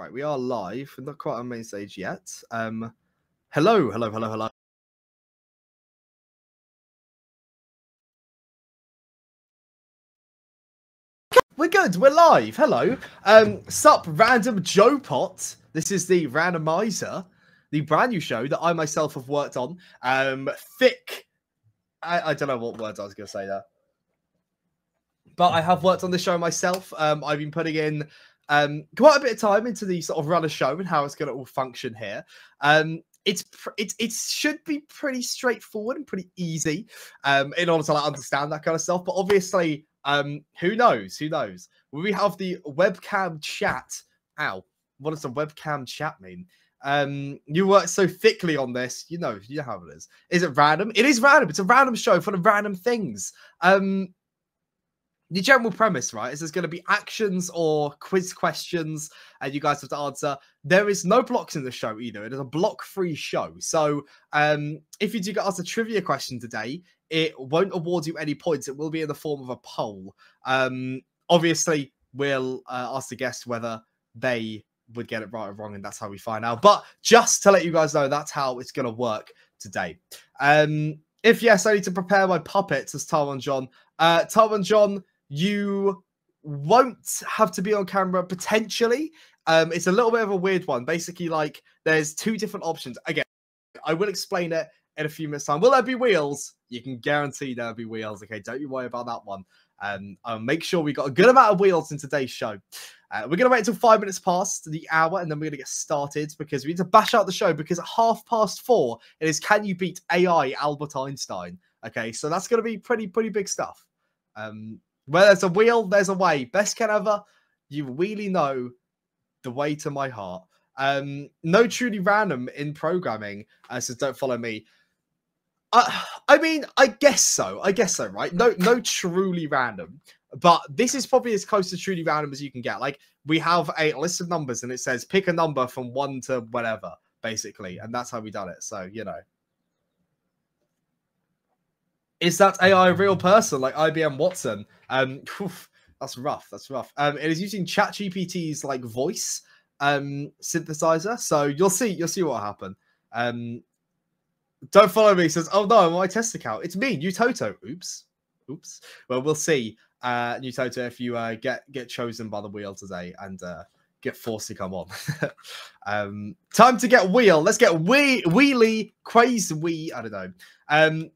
Right, we are live. We're not quite on main stage yet. Hello. We're good. We're live. Hello. Sup, random Joe Pot. This is the Randomiser, the brand new show that I myself have worked on. Thick. I don't know what words I was going to say there. But I have worked on this show myself. I've been putting in quite a bit of time into the sort of run a show and how it's going to all function here. It should be pretty straightforward and pretty easy in order to like understand that kind of stuff. But obviously, who knows? Who knows? Will we have the webcam chat? Ow! What does the webcam chat mean? You work so thickly on this, you know how it is. Is it random? It is random. It's a random show full of random things. The general premise, right, is there's going to be actions or quiz questions, and you guys have to answer. There is no blocks in the show either. It is a block-free show. So if you do get asked a trivia question today, it won't award you any points. It will be in the form of a poll. Obviously, we'll ask the guests whether they would get it right or wrong, and that's how we find out. But just to let you guys know, that's how it's going to work today. If yes, I need to prepare my puppets as Tarwan John. Tarwan John, you won't have to be on camera potentially. It's a little bit of a weird one. Basically, like, there's two different options. Again, I will explain it in a few minutes' time. Will there be wheels? You can guarantee there'll be wheels. Okay, don't you worry about that one. I'll make sure we got a good amount of wheels in today's show. We're going to wait until 5 minutes past the hour, and then we're going to get started because we need to bash out the show, because at 4:30, it is Can You Beat AI Albert Einstein? Okay, so that's going to be pretty big stuff. Where there's a wheel, there's a way. Best can ever. You really know the way to my heart. No truly random in programming, so don't follow me. I mean, I guess so, right? No truly random, but this is probably as close to truly random as you can get. Like, we have a list of numbers, and it says pick a number from 1 to whatever, basically, and that's how we done it. So, you know. Is that AI a real person like IBM Watson? That's rough. That's rough. It is using ChatGPT's like voice synthesizer, so you'll see what will happen. Don't follow me. Says, oh no, my test account. It's me, New Toto. Oops. Well, we'll see, New Toto, if you get chosen by the wheel today and get forced to come on. Time to get wheel. Let's get wheelie crazy. I don't know.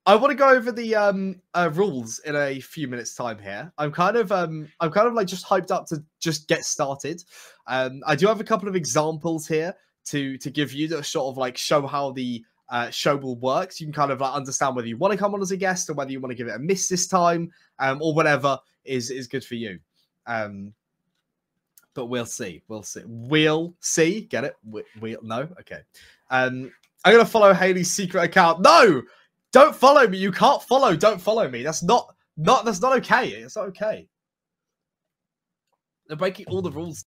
I want to go over the rules in a few minutes' time here. I'm kind of like just hyped up to just get started. I do have a couple of examples here to give you that sort of like show how the show will work. So you can kind of like understand whether you want to come on as a guest or whether you want to give it a miss this time, or whatever is good for you. But we'll see. We'll see. Get it? We'll no. Okay. I'm gonna follow Haley's secret account. No. Don't follow me. You can't follow. Don't follow me. That's not okay. It's not okay. They're breaking all the rules.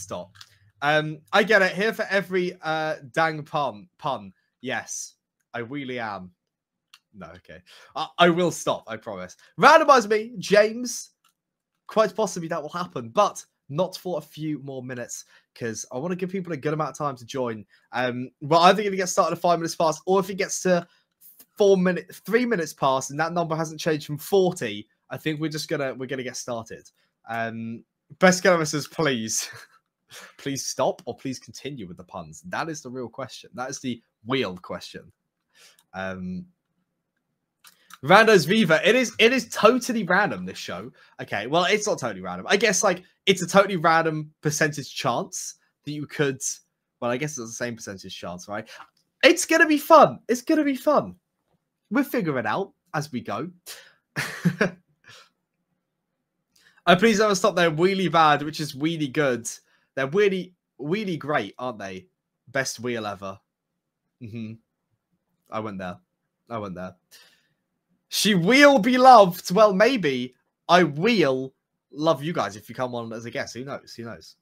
Stop. I get it. Here for every dang pun. Yes, I really am. No, okay. I will stop. I promise. Randomize me, James. Quite possibly that will happen, but not for a few more minutes, because I want to give people a good amount of time to join. We're either going to get started at 5 minutes past, or if it gets to 3 minutes past and that number hasn't changed from 40, I think we're gonna get started. Best Gamer says, please stop or please continue with the puns. That is the real question. That is the wheel question. Rando's Viva. It is totally random, this show. Okay, well, it's not totally random. I guess like it's a totally random percentage chance that you could. Well, I guess it's the same percentage chance, right? It's gonna be fun. We'll figure it out as we go. I please never stop. They're really bad, which is really good. They're really great, aren't they? Best wheel ever. I went there. She will be loved. Well, maybe I will love you guys if you come on as a guest. Who knows?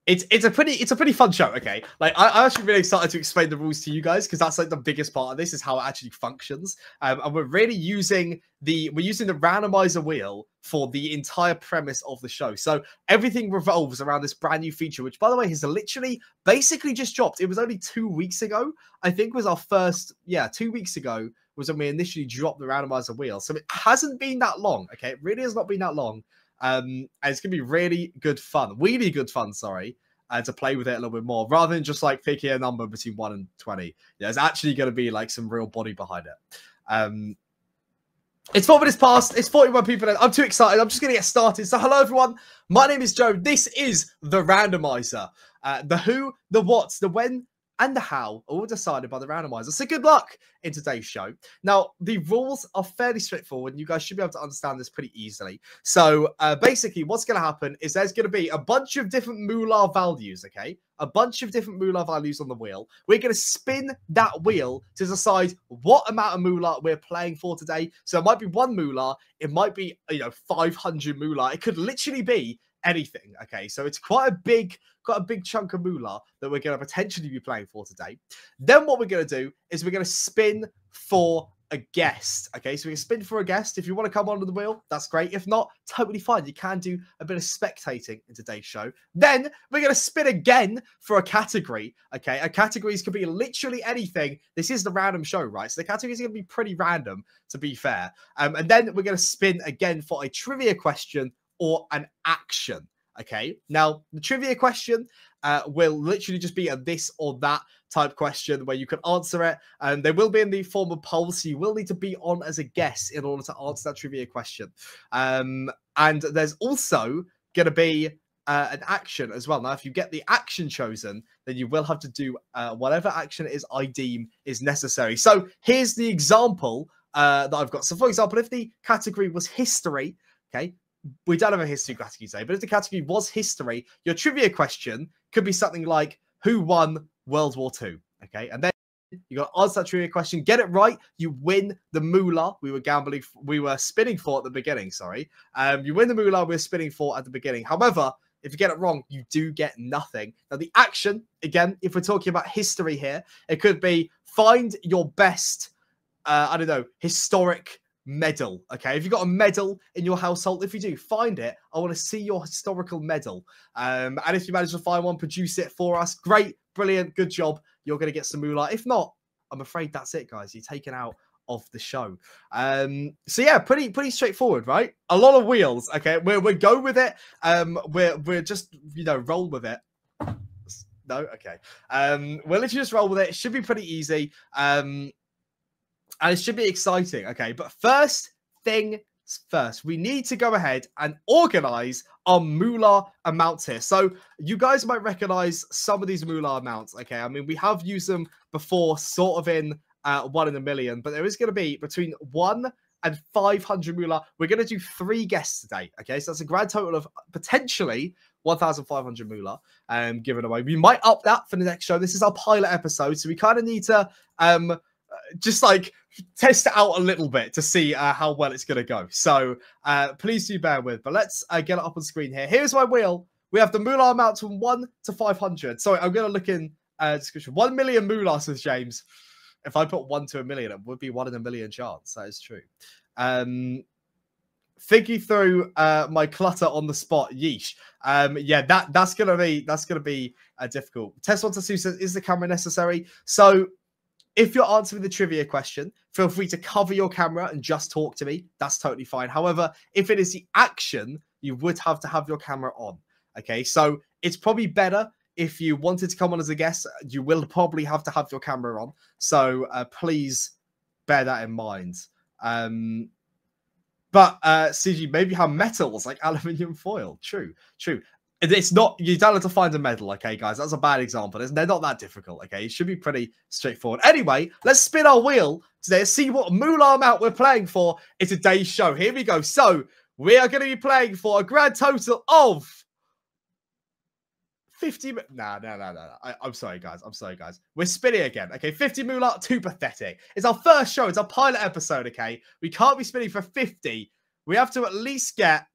It's a pretty fun show, okay? Like I'm actually really excited to explain the rules to you guys because that's like the biggest part of this is how it actually functions. And we're really using the randomizer wheel for the entire premise of the show. So everything revolves around this brand new feature, which by the way has literally basically just dropped. It was only 2 weeks ago, I think was our first, 2 weeks ago was when we initially dropped the randomizer wheel. So it hasn't been that long, okay? It really has not been that long. And it's gonna be really good fun, sorry, to play with it a little bit more rather than just like picking a number between 1 and 20. There's actually gonna be like some real body behind it. It's 4 minutes past. It's 41 people in. I'm too excited. I'm just gonna get started. So hello everyone. My name is Joe. This is the Randomiser. The who, the what, the when, and the how are all decided by the randomizer. So good luck in today's show. Now, the rules are fairly straightforward, and you guys should be able to understand this pretty easily. So basically, what's going to happen is there's going to be a bunch of different moolah values, okay? A bunch of different moolah values on the wheel. We're going to spin that wheel to decide what amount of moolah we're playing for today. So it might be 1 moolah. It might be, 500 moolah. It could literally be anything, okay? So it's quite a big chunk of moolah that we're going to potentially be playing for today. Then what we're going to do is we're going to spin for a guest, okay? So we can spin for a guest. If you want to come onto the wheel, that's great. If not, totally fine. You can do a bit of spectating in today's show. Then we're going to spin again for a category, okay? A categories could be literally anything. This is the random show, right? So the categories are going to be pretty random, to be fair. And then we're going to spin again for a trivia question or an action. Okay, now the trivia question will literally just be a this or that type question where you can answer it, and they will be in the form of polls, so you will need to be on as a guest in order to answer that trivia question. And there's also going to be an action as well. Now, if you get the action chosen, then you will have to do whatever action it is I deem is necessary. So here's the example that I've got. So for example, if the category was history, okay, we don't have a history category today, but if the category was history, your trivia question could be something like, who won World War II? Okay, and then you got to answer that trivia question, get it right, you win the moolah we were spinning for at the beginning, sorry. You win the moolah we were spinning for at the beginning. However, if you get it wrong, you do get nothing. Now, the action, again, if we're talking about history here, it could be find your best, historic medal. Okay, if you've got a medal in your household, if you do, find it. I want to see your historical medal. And if you manage to find one, produce it for us. Great, brilliant, good job. You're going to get some moolah. If not, I'm afraid that's it, guys. You're taken out of the show. So yeah, pretty straightforward, right? A lot of wheels. Okay, we're go with it. We're just roll with it. No, okay. We'll literally just roll with it. It should be pretty easy. And it should be exciting, okay? But first thing first, we need to go ahead and organize our moolah amounts here. So you guys might recognize some of these moolah amounts, okay? I mean, we have used them before, sort of in 1 in a million, but there is going to be between 1 and 500 moolah. We're going to do 3 guests today, okay? So that's a grand total of potentially 1,500 moolah given away. We might up that for the next show. This is our pilot episode, so we kind of need to just like test it out a little bit to see how well it's going to go. So please do bear with. But let's get it up on screen here. Here's my wheel. We have the moolah amount from 1 to 500. Sorry, I'm going to look in description. 1 million moolah, says James. If I put 1 to a million, it would be 1 in a million chance. That is true. Thinking through my clutter on the spot, yeesh. Yeah, that's gonna be difficult. Test one to Sue says, is the camera necessary? So if you're answering the trivia question, feel free to cover your camera and just talk to me. That's totally fine. However, if it is the action, you would have to have your camera on. Okay, so it's probably better if you wanted to come on as a guest, you will probably have to have your camera on. So please bear that in mind. But CG, maybe have metals like aluminium foil. True. It's not, you don't have to find a medal, okay, guys? That's a bad example. They're not that difficult, okay? It should be pretty straightforward. Anyway, let's spin our wheel today and see what moolah amount we're playing for in today's show. Here we go. So, we are going to be playing for a grand total of 50... No. I'm sorry, guys. We're spinning again, okay? 50 moolah, too pathetic. It's our first show. It's our pilot episode, okay? We can't be spinning for 50. We have to at least get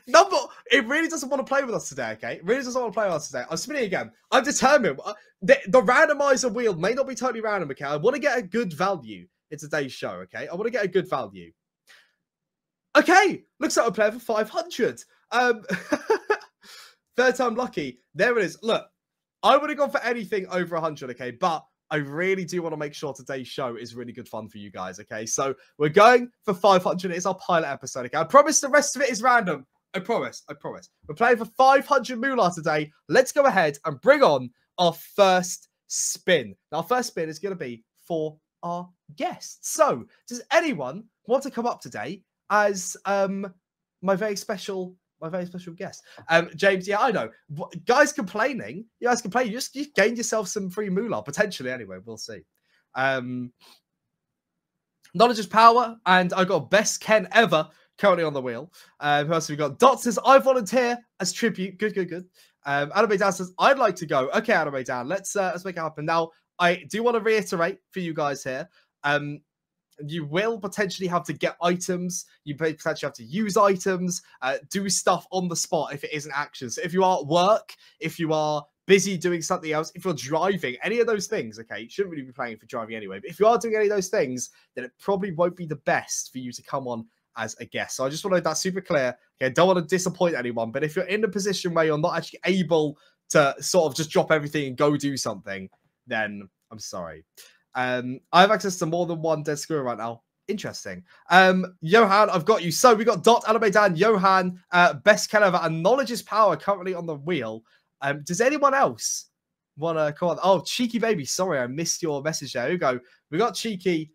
No, but it really doesn't want to play with us today, okay? It really doesn't want to play with us today. I'm spinning again. I'm determined. The randomizer wheel may not be totally random, okay? I want to get a good value in today's show, okay? I want to get a good value. Okay, looks like we're playing for 500. Third time lucky. There it is. Look, I would have gone for anything over 100, okay? But I really do want to make sure today's show is really good fun for you guys, okay? So we're going for 500. It's our pilot episode, okay? I promise the rest of it is random. I promise. I promise. We're playing for 500 moolah today. Let's go ahead and bring on our first spin. Now, our first spin is going to be for our guests. So, does anyone want to come up today as my very special guest? James, yeah, I know. Guys complaining. You guys complaining. You gained yourself some free moolah, potentially, anyway. We'll see. Knowledge is power, and I got best Ken ever currently on the wheel. Who else have we got? Dot says, I volunteer as tribute. Good. Anime Dan says, I'd like to go. Okay, Anime Dan, let's make it happen. Now, I do want to reiterate for you guys here. You will potentially have to get items. You potentially have to use items, do stuff on the spot if it isn't action. So if you are at work, if you are busy doing something else, if you're driving, any of those things, okay, you shouldn't really be playing for driving anyway. But if you are doing any of those things, then it probably won't be the best for you to come on as a guest. So I just want to make that super clear. Okay, don't want to disappoint anyone, but if you're in a position where you're not actually able to sort of just drop everything and go do something, then I'm sorry. I have access to more than one dead squirrel right now. Interesting. Johan, I've got you. So we got Dot, Anime Dan, Johan, Best Caliber, and Knowledge is Power currently on the wheel. Does anyone else want to come on? Oh, Cheeky Baby. Sorry, I missed your message there. Here we go. We got Cheeky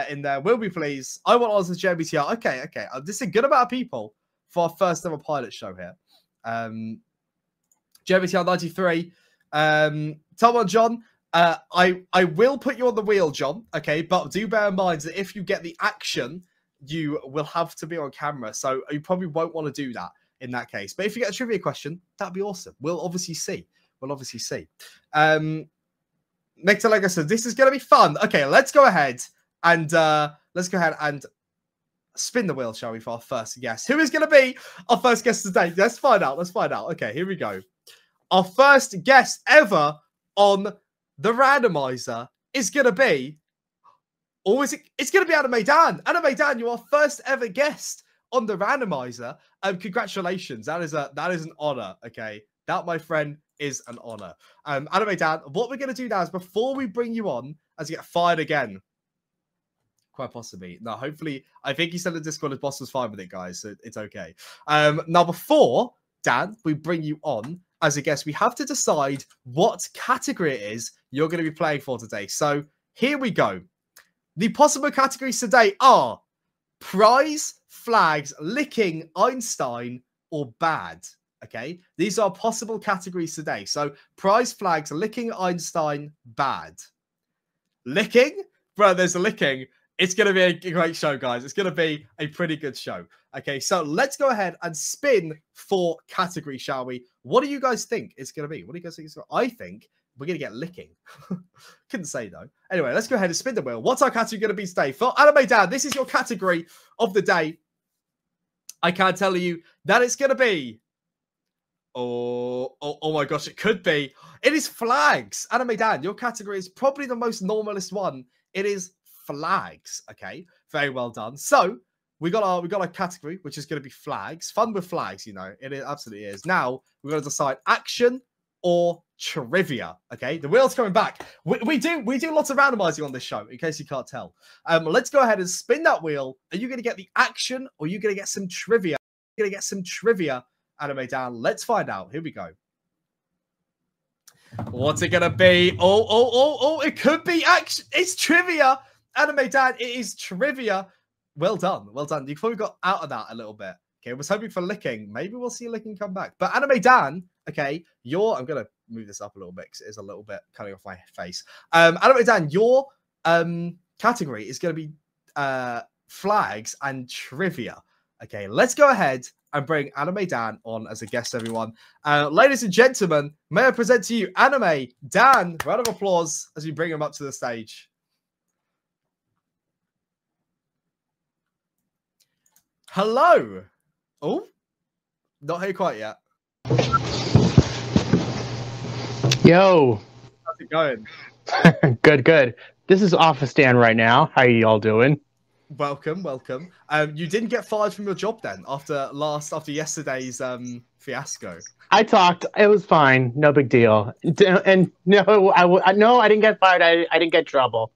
in there. Will be please. I want Oz as JBTR. Okay. This is a good amount of people for our first ever pilot show here. JBTR 93. Tom on John. I will put you on the wheel, John, okay? But do bear in mind that if you get the action, you will have to be on camera. So you probably won't want to do that in that case. But if you get a trivia question, that'd be awesome. We'll obviously see. Next to like I said, this is going to be fun. Okay, let's go ahead and spin the wheel, shall we, for our first guest? Who is going to be our first guest today? Let's find out. Okay, here we go. Our first guest ever on the randomizer is going to be, it's going to be Anime Dan. Anime Dan, you're our first ever guest on the randomizer. Congratulations. That is an honor, okay? That, my friend, is an honor. Anime Dan, what we're going to do now is before we bring you on, as you get fired again, quite possibly. No, hopefully, I think he said in Discord his boss was fine with it, guys, so it's okay. Now, before, Dan, we bring you on as a guest, we have to decide what category it is you're going to be playing for today. So here we go. The possible categories today are prize, flags, licking, Einstein, or bad. Okay, these are possible categories today. So prize, flags, licking, Einstein, bad. Licking? Bro, there's a licking. It's going to be a great show, guys. It's going to be a pretty good show. Okay, so let's go ahead and spin for category, shall we? What do you guys think it's going to be? What do you guys think it's going to be? I think we're going to get licking. Couldn't say, though. Anyway, let's go ahead and spin the wheel. What's our category going to be today? For Anime Dan, this is your category of the day. I can't tell you that it's going to be... Oh my gosh, it could be. It is flags. Anime Dan, your category is probably the most normalist one. It is flags. Okay, very well done. So we got our category, which is going to be flags. Fun with flags, you know. It absolutely is. Now we're going to decide action or trivia. Okay, the wheel's coming back. We do lots of randomizing on this show, in case you can't tell. Let's go ahead and spin that wheel. Are you going to get the action or are you going to get some trivia? You're going to get some trivia, Anime Dan. Let's find out. Here we go. What's it going to be? Oh, it could be action. It's trivia. Anime Dan, it is trivia. Well done. You probably got out of that a little bit. Okay, I was hoping for licking. Maybe we'll see licking come back. But Anime Dan, okay, I'm going to move this up a little bit because it is a little bit cutting off my face. Anime Dan, your category is going to be flags and trivia. Okay, let's go ahead and bring Anime Dan on as a guest, everyone. Ladies and gentlemen, may I present to you Anime Dan. Round of applause as we bring him up to the stage. Hello. Oh, Not here quite yet. Yo. How's it going? Good, good. This is Office Dan right now. How you all doing? Welcome, welcome. You didn't get fired from your job then after yesterday's fiasco. I talked. It was fine. No big deal. And no, I didn't get fired. I didn't get trouble.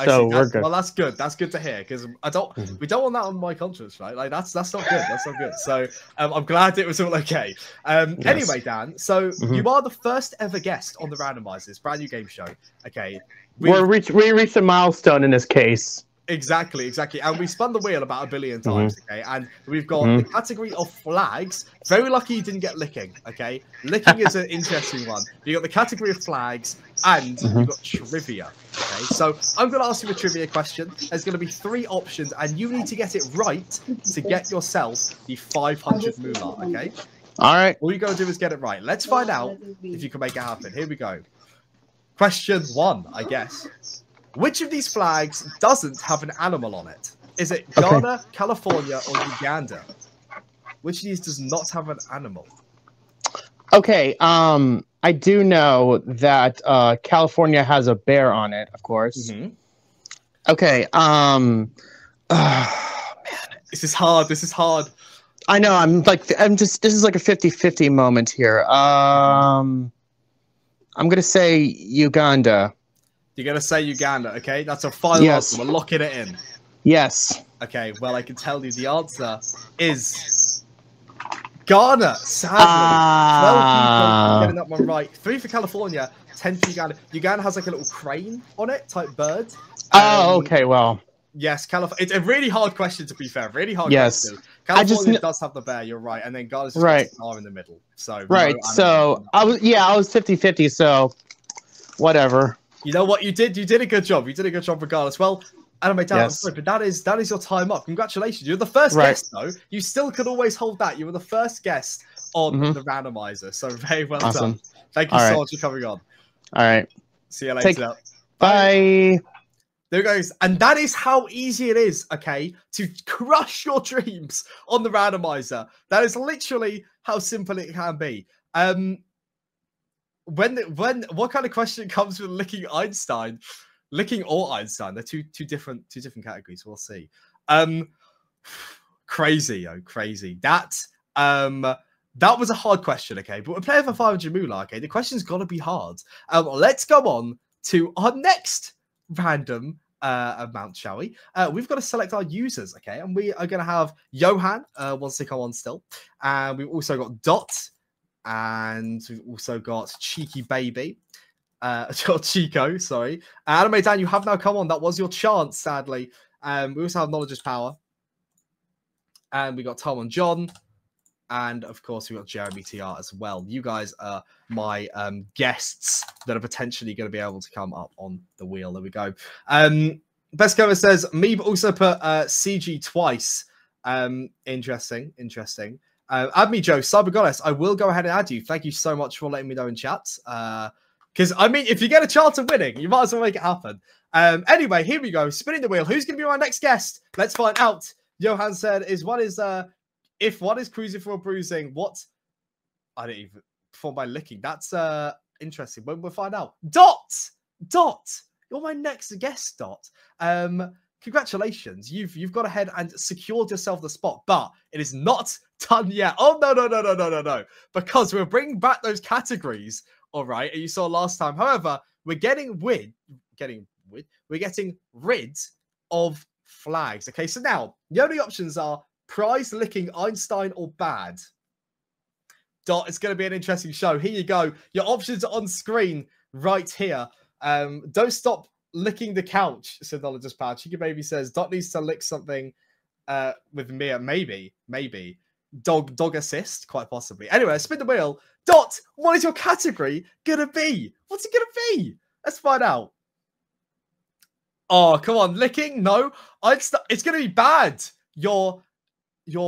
So we're good. Well, that's good. That's good to hear because we don't want that on my conscience, right? Like that's not good. That's not good. So I'm glad it was all okay. Yes. Anyway, Dan. So you are the first ever guest on the Randomiser, this brand new game show. Okay, we reached a milestone in this case. Exactly. And we spun the wheel about 1 billion times, okay? And we've got the category of flags. Very lucky you didn't get licking, okay? Licking is an interesting one. You got the category of flags, and you've got trivia, okay? So I'm going to ask you a trivia question. There's going to be 3 options, and you need to get it right to get yourself the 500 moolah, okay? All right. All you got to do is get it right. Let's find out if you can make it happen. Here we go. Question 1, I guess. Which of these flags doesn't have an animal on it? Is it Ghana, California, or Uganda? Which of these does not have an animal? Okay, I do know that California has a bear on it, of course. Okay, man. This is hard. I know, this is like a 50-50 moment here. I'm gonna say Uganda. You're going to say Uganda, okay? That's a final answer. We're locking it in. Yes. Okay, well, I can tell you the answer is Ghana, sadly. 12 people getting that one right. 3 for California, 10 for Uganda. Uganda has like a little crane on it, type bird. Okay, well. Yes, California. It's a really hard question, to be fair. Really hard question. California does have the bear, you're right. And then Ghana's just got the star in the middle. So so I was 50-50, so whatever. You know what you did? You did a good job. You did a good job regardless. Well, Anime Dan, I'm sorry, but that is your time up. Congratulations. You're the first guest, though. You still could always hold that. You were the first guest on the Randomiser. So very well done. Thank you so much for coming on. All right. See you later. Bye. There it goes. And that is how easy it is, okay, to crush your dreams on the Randomiser. That is literally how simple it can be. What kind of question comes with licking Einstein? Licking or Einstein? They're two different categories. We'll see. Crazy. That was a hard question, okay? But we're playing for 500 moolah, okay? The question's got to be hard. Let's go on to our next random amount, shall we? We've got to select our users, okay? And we are going to have Johan wants to come on still. And we've also got Dot. And we've also got Cheeky Baby. Chico, sorry. Anime Dan, you have now come on. That was your chance, sadly. We also have Knowledge is Power. And we got Tom and John. And, of course, we got Jeremy TR as well. You guys are my guests that are potentially going to be able to come up on the wheel. There we go. Best Cover says, Meeb also put CG twice. Interesting. Add me, Joe, Cyber Goddess. I will go ahead and add you. Thank you so much for letting me know in chat. Because, I mean, if you get a chance of winning, you might as well make it happen. Anyway, here we go. Spinning the wheel. Who's going to be my next guest? Let's find out. Johan said, if one is cruising for a bruising, what? I didn't even perform by licking. That's interesting. We'll find out. Dot. You're my next guest, Dot. Congratulations. You've gone ahead and secured yourself the spot, but it is not done yet. Oh, no. Because we're bringing back those categories, all right, and you saw last time. However, we're getting rid of flags. Okay, so now the only options are prize, licking, Einstein, or bad. Dot, it's going to be an interesting show. Here you go. Your options are on screen right here. Don't stop licking the couch, said Knowledge is Power. Cheeky Baby says, Dot needs to lick something with Mia. Maybe. Dog assist, quite possibly. Anyway, spin the wheel. Dot, what is your category gonna be? What's it gonna be? Let's find out. Oh, come on. Licking? No. It's gonna be bad. Your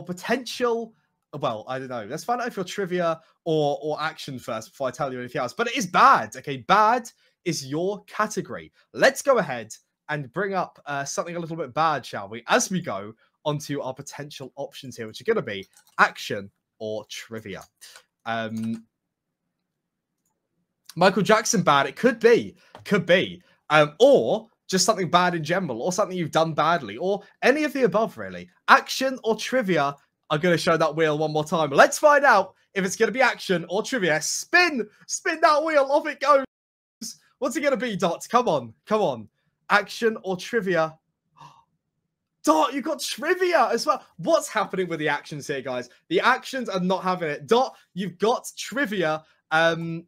potential... Well, I don't know. Let's find out if you're trivia or action first before I tell you anything else. But it is bad. Okay, bad is your category. Let's go ahead and bring up something a little bit bad, shall we? As we go onto our potential options here, which are going to be action or trivia? Michael Jackson bad? It could be. Or just something bad in general, or something you've done badly, or any of the above, really. Action or trivia? I'm going to show that wheel one more time. Let's find out if it's going to be action or trivia. Spin that wheel. Off it goes. What's it going to be, Dot? Come on. Action or trivia? Dot, you got trivia as well. What's happening with the actions here, guys? The actions are not having it. Dot, you've got trivia,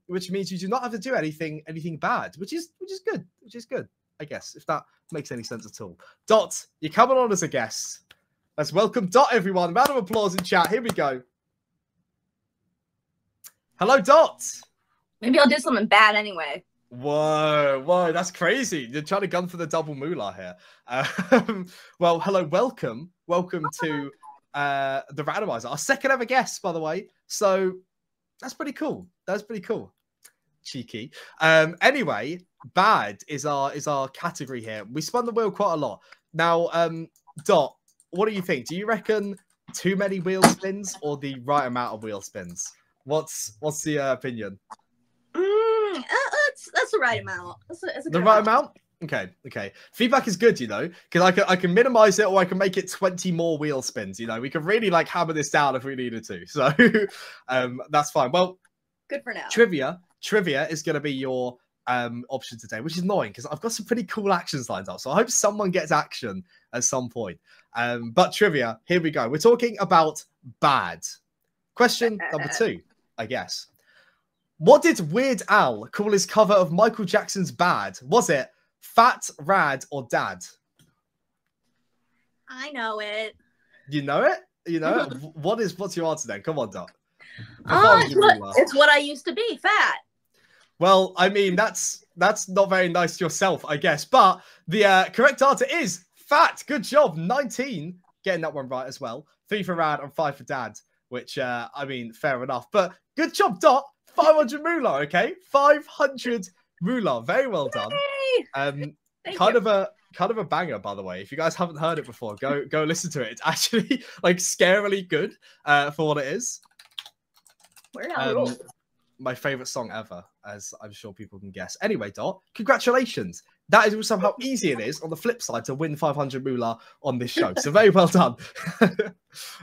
which means you do not have to do anything bad, which is good. I guess, if that makes any sense at all. Dot, you're coming on as a guest. Let's welcome Dot, everyone. Round of applause in chat. Here we go. Hello, Dot. Maybe I'll do something bad anyway. Whoa, that's crazy. You're trying to gun for the double moolah here. Well, hello, welcome to the Randomiser. Our second ever guest, by the way. So that's pretty cool. Cheeky. Anyway, bad is our category here. We spun the wheel quite a lot. Now, Dot, what do you think? Do you reckon too many wheel spins or the right amount of wheel spins? What's the opinion? That's the right amount. That's a the right amount? Okay. Feedback is good, because I can minimize it or I can make it 20 more wheel spins. We can really hammer this down if we needed to. So that's fine. Well, good for now. Trivia is going to be your option today, which is annoying because I've got some pretty cool actions lined up. So I hope someone gets action at some point. But trivia, here we go. We're talking about bad. Question number 2, I guess. What did Weird Al call his cover of Michael Jackson's Bad? Was it Fat, Rad, or Dad? I know it. You know it? What's your answer then? Come on, Doc. It's what I used to be, fat. Well, I mean, that's not very nice to yourself, I guess. But the correct answer is fat. Good job. 19. Getting that one right as well. 3 for Rad and 5 for Dad, which, I mean, fair enough. But good job, Dot. 500 moolah, okay? 500 moolah. Very well done. Kind of a banger, by the way. If you guys haven't heard it before, go listen to it. It's actually scarily good for what it is. My favorite song ever, as I'm sure people can guess. Anyway, Dot, congratulations. That is also how easy it is on the flip side to win 500 moolah on this show. So very well done.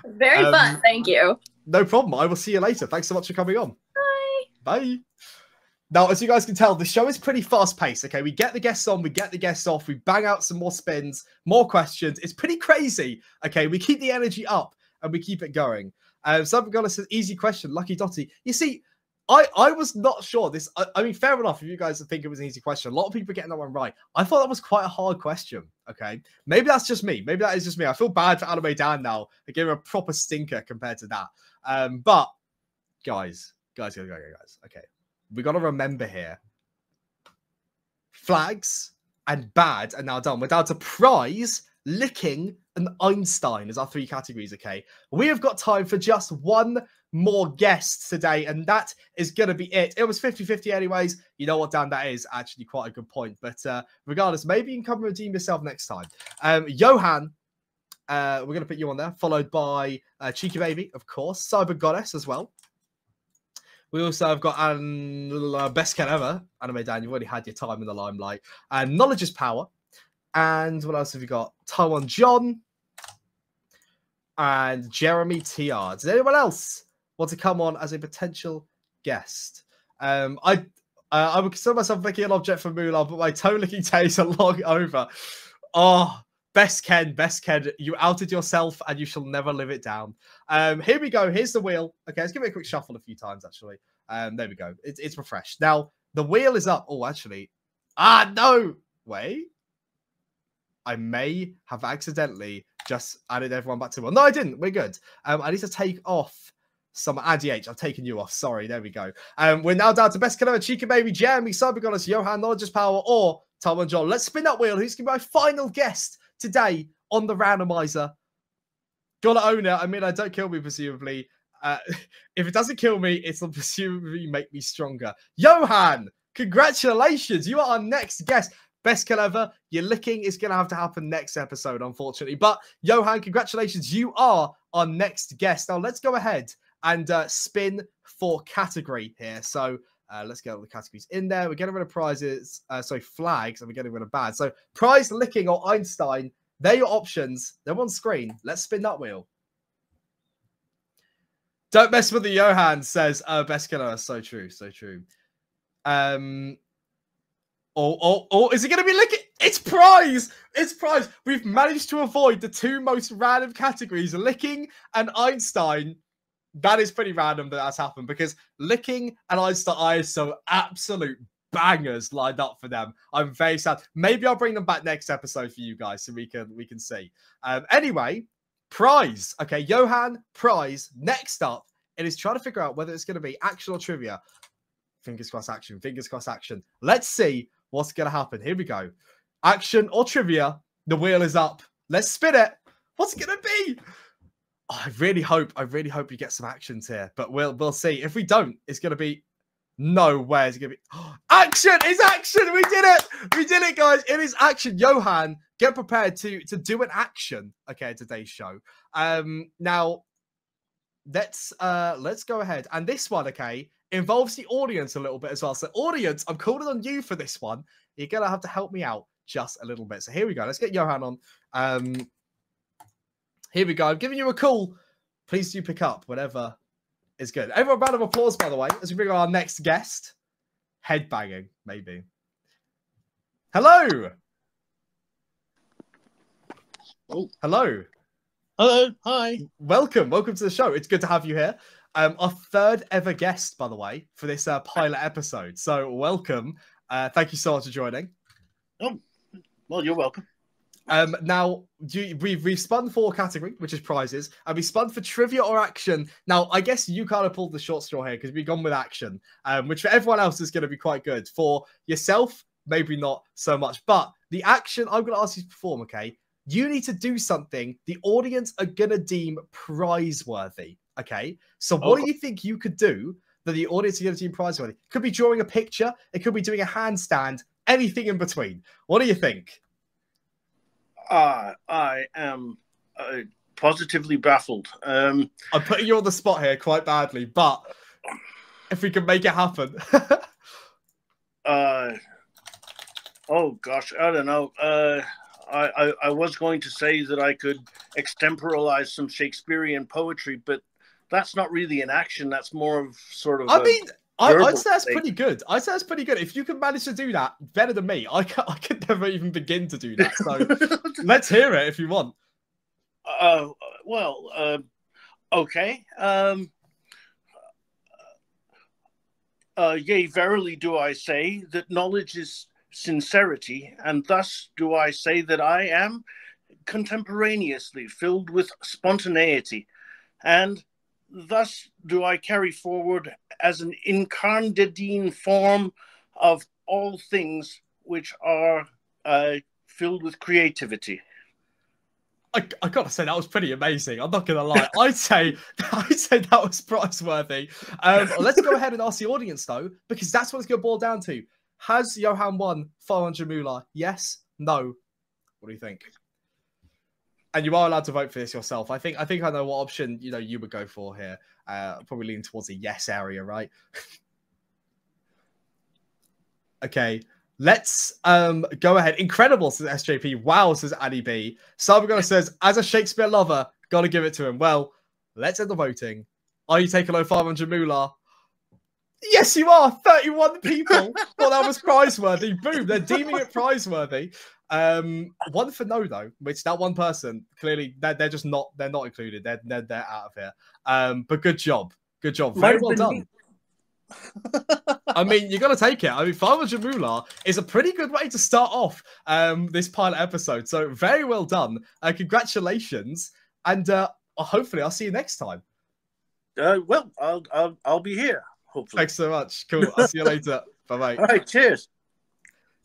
Very fun. Thank you. No problem. I will see you later. Thanks so much for coming on. Bye. Now, as you guys can tell, the show is pretty fast-paced, okay? We get the guests on, we get the guests off, we bang out some more spins, more questions. It's pretty crazy, okay? We keep the energy up, and we keep it going. Someone got us an easy question, Lucky Dotty. You see, I was not sure this. I mean, fair enough if you guys think it was an easy question. A lot of people are getting that one right. I thought that was quite a hard question, okay? Maybe that's just me. Maybe that is just me. I feel bad for Anime Dan now. I gave him a proper stinker compared to that. But, guys. Okay. We got to remember here. Flags and bad are now done. We're down to prize, licking, and Einstein as our 3 categories, okay? We have got time for just one more guest today, and that is going to be it. It was 50-50 anyways. You know what, Dan? That is actually quite a good point. But regardless, maybe you can come and redeem yourself next time. Johan, we're going to put you on there, followed by Cheeky Baby, of course. Cyber Goddess as well. We also have got Best Cat Ever, Anime Dan. You've already had your time in the limelight. And Knowledge is Power. And what else have you got? Taiwan John. And Jeremy TR. Does anyone else want to come on as a potential guest? I would consider myself making an object for Moolah, but my toe-licking days are long over. Oh, Best Ken, you outed yourself and you shall never live it down. Here we go. Here's the wheel. Okay, let's give it a quick shuffle a few times, actually. There we go. It's refreshed. Now, the wheel is up. Oh, actually. No. Wait. I may have accidentally just added everyone back to one. No, I didn't. We're good. I need to take off some ADH. I've taken you off. Sorry. There we go. We're now down to Best Killer, Chica Baby, Jeremy, Cybergoddess, Johan, Knowledge is Power, or Taiwan John. Let's spin that wheel. Who's going to be my final guest today on the Randomiser? Gotta own it. I mean, don't kill me, presumably. If it doesn't kill me, it'll presumably make me stronger. Johan, congratulations. You are our next guest. Best kill ever. Your licking is going to have to happen next episode, unfortunately. But Johan, congratulations. You are our next guest. Now, let's go ahead and spin for category here. So let's get all the categories in there. We're getting rid of prizes, flags, and we're getting rid of bad. So prize, licking, or Einstein, they're your options. They're on screen. Let's spin that wheel. Don't mess with the Johan, says Best Killer. So true, so true. Or is it going to be licking? It's prize. It's prize. We've managed to avoid the two most random categories, licking and Einstein. That is pretty random that that's happened because licking and Einstein are some absolute bangers lined up for them. I'm very sad. Maybe I'll bring them back next episode for you guys so we can see. Anyway, prize. Okay, Johan, prize. Next up, it is trying to figure out whether it's going to be action or trivia. Fingers crossed action. Fingers crossed action. Let's see what's going to happen. Here we go. Action or trivia. The wheel is up. Let's spin it. What's it going to be? Oh, I really hope you get some actions here, but we'll see. If we don't, it's going to be no way. It's going to be action. It's action. We did it. We did it, guys. It is action. Johan, get prepared to do an action. Okay, today's show. Now let's go ahead. And this one, okay, involves the audience a little bit as well. So audience, I'm calling on you for this one. You're going to have to help me out just a little bit. So here we go. Let's get Johan on. Here we go. I'm giving you a call. Please do pick up whatever is good. Everyone, round of applause, by the way, as we bring on our next guest. Headbanging, maybe. Hello. Oh. Hello. Hello. Hi. Welcome. Welcome to the show. It's good to have you here. Our third ever guest, by the way, for this pilot episode. So welcome. Thank you so much for joining. Oh, well, you're welcome. Now, we've spun for category, which is prizes, and we spun for trivia or action. Now, I guess you kind of pulled the short straw here because we've gone with action, which for everyone else is going to be quite good. For yourself, maybe not so much. But the action I'm going to ask you to perform, okay? You need to do something the audience are going to deem prize-worthy, okay? So what do you think you could do that the audience are going to deem prize-worthy? It could be drawing a picture. It could be doing a handstand. Anything in between. What do you think? I am positively baffled. I'm putting you on the spot here quite badly, but if we can make it happen. Oh gosh, I don't know. I was going to say that I could extemporize some Shakespearean poetry, but that's not really an action. That's more of sort of. I'd say that's pretty good. I'd say that's pretty good. If you can manage to do that, better than me. I could never even begin to do that. So let's hear it if you want. Okay. Yea, verily do I say that knowledge is sincerity, and thus do I say that I am contemporaneously filled with spontaneity, and thus do I carry forward as an incarnadine form of all things which are filled with creativity. I gotta say that was pretty amazing. I'm not gonna lie. I'd say that was prize-worthy. Let's go ahead and ask the audience though, because that's what it's gonna boil down to. Has Johan won 500 moolah? Yes? No? What do you think? And you are allowed to vote for this yourself. I think I know what option you would go for here. Probably lean towards the yes area, right? Okay, let's go ahead. Incredible, says SJP. Wow, says Annie B. Cybergona says, as a Shakespeare lover, gotta give it to him. Well, let's end the voting. Are you taking home 500 moolah? Yes, you are. 31 people thought that was prize-worthy. Boom, they're deeming it prize-worthy. One for no though, which that one person clearly they're just not included. They're out of here. But good job, very well done. I mean, you got to take it. I mean, 500 moolah is a pretty good way to start off this pilot episode. So very well done. Congratulations, and hopefully I'll see you next time. Well, I'll be here. Hopefully. Thanks so much. Cool. I'll see you later. Bye bye. All right. Cheers.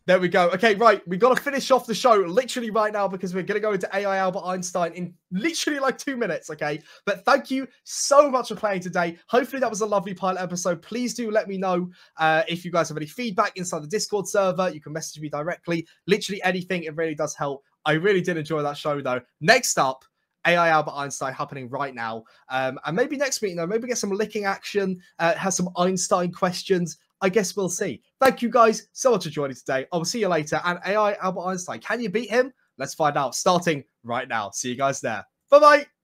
There we go. Okay, right. We got to finish off the show literally right now because we're going to go into AI Albert Einstein in literally like 2 minutes, okay? But thank you so much for playing today. Hopefully that was a lovely pilot episode. Please do let me know if you guys have any feedback inside the Discord server. You can message me directly. Literally anything. It really does help. I really did enjoy that show, though. Next up, AI Albert Einstein happening right now. And maybe next meeting, though, maybe get some licking action, have some Einstein questions. I guess we'll see. Thank you guys so much for joining today. I will see you later. And AI Albert Einstein, can you beat him? Let's find out starting right now. See you guys there. Bye-bye.